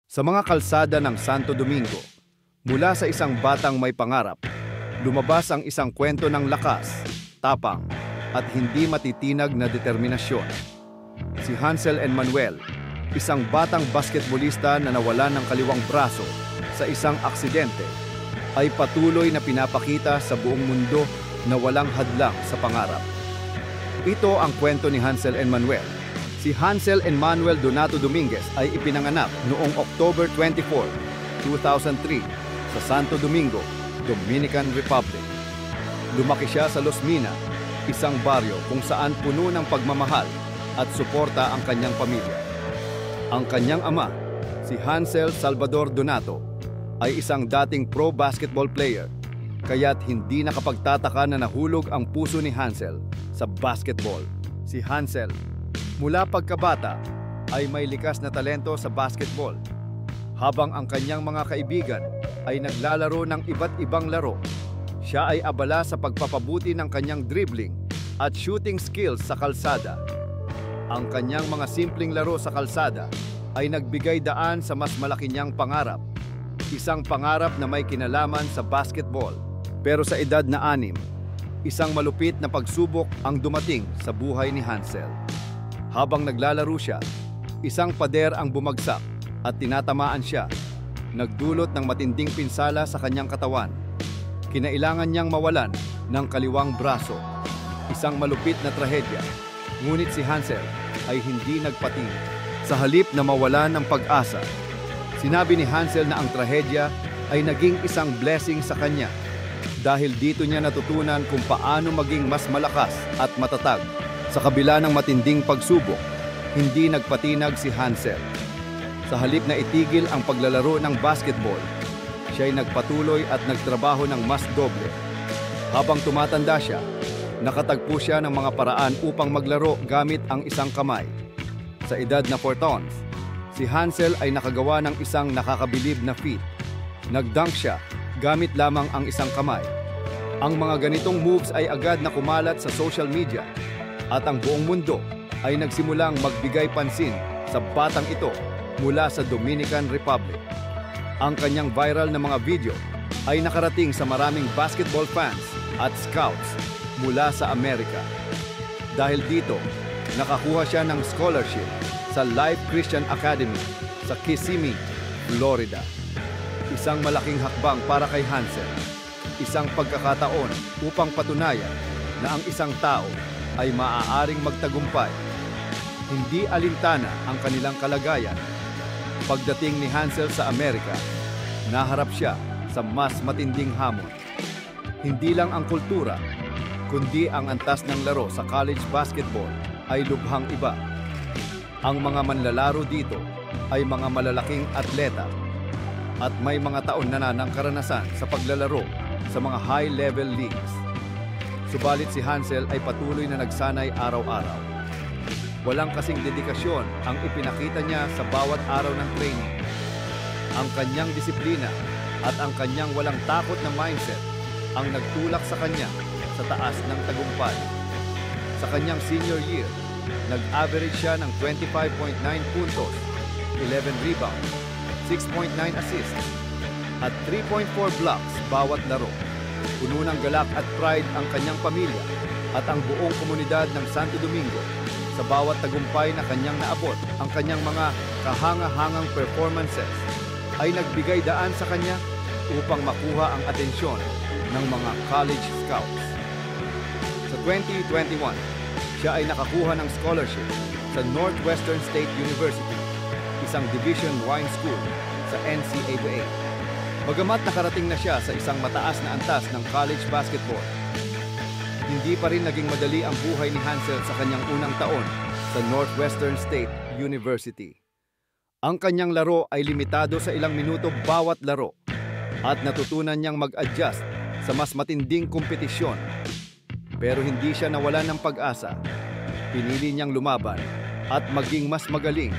Sa mga kalsada ng Santo Domingo, mula sa isang batang may pangarap, lumabas ang isang kwento ng lakas, tapang, at hindi matitinag na determinasyon. Si Hansel and Manuel, isang batang basketbolista na nawalan ng kaliwang braso sa isang aksidente, ay patuloy na pinapakita sa buong mundo na walang hadlang sa pangarap. Ito ang kwento ni Hansel and Manuel. Si Hansel and Manuel Donato Dominguez ay ipinanganak noong October 24, 2003 sa Santo Domingo, Dominican Republic. Lumaki siya sa Los Mina, isang baryo kung saan puno ng pagmamahal at suporta ang kanyang pamilya. Ang kanyang ama, si Hansel Salvador Donato, ay isang dating pro basketball player, kaya't hindi nakapagtataka na nahulog ang puso ni Hansel sa basketball. Si Hansel, mula pagkabata, ay may likas na talento sa basketball. Habang ang kanyang mga kaibigan ay naglalaro ng iba't ibang laro, siya ay abala sa pagpapabuti ng kanyang dribbling at shooting skills sa kalsada. Ang kanyang mga simpleng laro sa kalsada ay nagbigay daan sa mas malaki niyang pangarap. Isang pangarap na may kinalaman sa basketball. Pero sa edad na 6, isang malupit na pagsubok ang dumating sa buhay ni Hansel. Habang naglalaro siya, isang pader ang bumagsak at tinatamaan siya, nagdulot ng matinding pinsala sa kanyang katawan. Kinailangan niyang mawalan ng kaliwang braso. Isang malupit na trahedya, ngunit si Hansel ay hindi nagpatingin. Sa halip na mawalan ng pag-asa, sinabi ni Hansel na ang trahedya ay naging isang blessing sa kanya. Dahil dito niya natutunan kung paano maging mas malakas at matatag. Sa kabila ng matinding pagsubok, hindi nagpatinag si Hansel. Sa halip na itigil ang paglalaro ng basketball, siya ay nagpatuloy at nagtrabaho ng mas doble. Habang tumatanda siya, nakatagpo siya ng mga paraan upang maglaro gamit ang isang kamay. Sa edad na 4 taons, si Hansel ay nakagawa ng isang nakakabilib na feat. Nag-dunk siya gamit lamang ang isang kamay. Ang mga ganitong moves ay agad na kumalat sa social media at ang buong mundo ay nagsimulang magbigay pansin sa batang ito mula sa Dominican Republic. Ang kanyang viral na mga video ay nakarating sa maraming basketball fans at scouts mula sa Amerika. Dahil dito, nakakuha siya ng scholarship sa Life Christian Academy sa Kissimmee, Florida. Isang malaking hakbang para kay Hansel. Isang pagkakataon upang patunayan na ang isang tao ay maaaring magtagumpay. Hindi alintana ang kanilang kalagayan. Pagdating ni Hansel sa Amerika, naharap siya sa mas matinding hamon. Hindi lang ang kultura, kundi ang antas ng laro sa college basketball ay lubhang iba. Ang mga manlalaro dito ay mga malalaking atleta at may mga taon na ng karanasan sa paglalaro sa mga high-level leagues. Subalit si Hansel ay patuloy na nagsanay araw-araw. Walang kasing dedikasyon ang ipinakita niya sa bawat araw ng training. Ang kanyang disiplina at ang kanyang walang takot na mindset ang nagtulak sa kanya sa taas ng tagumpay. Sa kanyang senior year, nag-average siya ng 25.9 puntos, 11 rebounds, 6.9 assists, at 3.4 blocks bawat laro. Puno ng galak at pride ang kanyang pamilya at ang buong komunidad ng Santo Domingo. Sa bawat tagumpay na kanyang naabot, ang kanyang mga kahanga-hangang performances ay nagbigay daan sa kanya upang makuha ang atensyon ng mga college scouts. Sa 2021, siya ay nakakuha ng scholarship sa Northwestern State University, isang Division I school sa NCAA. Bagamat nakarating na siya sa isang mataas na antas ng college basketball, hindi pa rin naging madali ang buhay ni Hansel sa kanyang unang taon sa Northwestern State University. Ang kanyang laro ay limitado sa ilang minuto bawat laro at natutunan niyang mag-adjust sa mas matinding kompetisyon. Pero hindi siya nawalan ng pag-asa. Pinili niyang lumaban at maging mas magaling.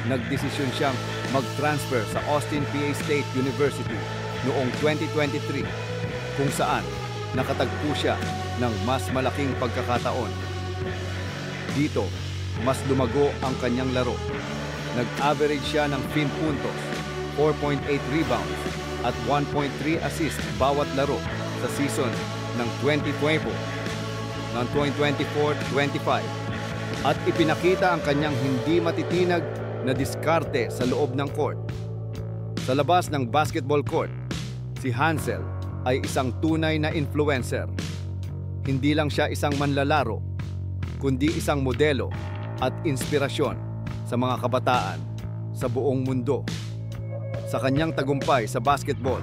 Nagdesisyon siyang mag-transfer sa Austin Peay State University noong 2023, kung saan nakatagpo siya ng mas malaking pagkakataon. Dito, mas lumago ang kanyang laro. Nag-average siya ng 15 puntos, 4.8 rebounds, at 1.3 assist bawat laro sa season ng 2024 ng 2024-25 at ipinakita ang kanyang hindi matitinag na diskarte sa loob ng court. Sa labas ng basketball court, si Hansel ay isang tunay na influencer. Hindi lang siya isang manlalaro, kundi isang modelo at inspirasyon sa mga kabataan sa buong mundo. Sa kanyang tagumpay sa basketball,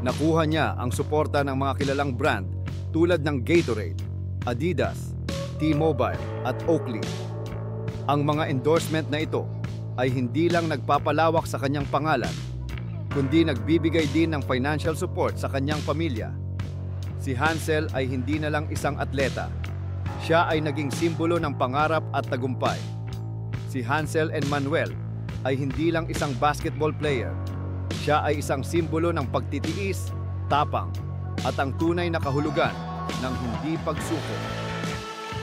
nakuha niya ang suporta ng mga kilalang brand tulad ng Gatorade, Adidas, T-Mobile at Oakley. Ang mga endorsement na ito ay hindi lang nagpapalawak sa kanyang pangalan, kundi nagbibigay din ng financial support sa kanyang pamilya. Si Hansel ay hindi na lang isang atleta. Siya ay naging simbolo ng pangarap at tagumpay. Si Hansel and Manuel ay hindi lang isang basketball player. Siya ay isang simbolo ng pagtitiis, tapang, at ang tunay na kahulugan ng hindi pagsuko.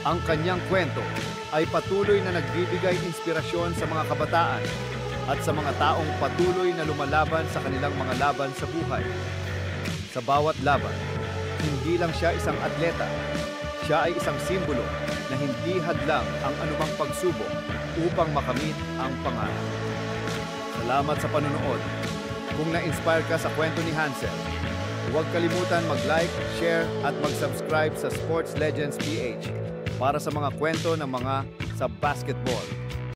Ang kanyang kwento ay patuloy na nagbibigay inspirasyon sa mga kabataan at sa mga taong patuloy na lumalaban sa kanilang mga laban sa buhay. Sa bawat laban, hindi lang siya isang atleta. Siya ay isang simbolo na hindi hadlang ang anumang pagsubok upang makamit ang pangarap. Salamat sa panonood. Kung na-inspire ka sa kwento ni Hansel, huwag kalimutan mag-like, share at mag-subscribe sa Sports Legends PH para sa mga kwento ng mga sa basketball.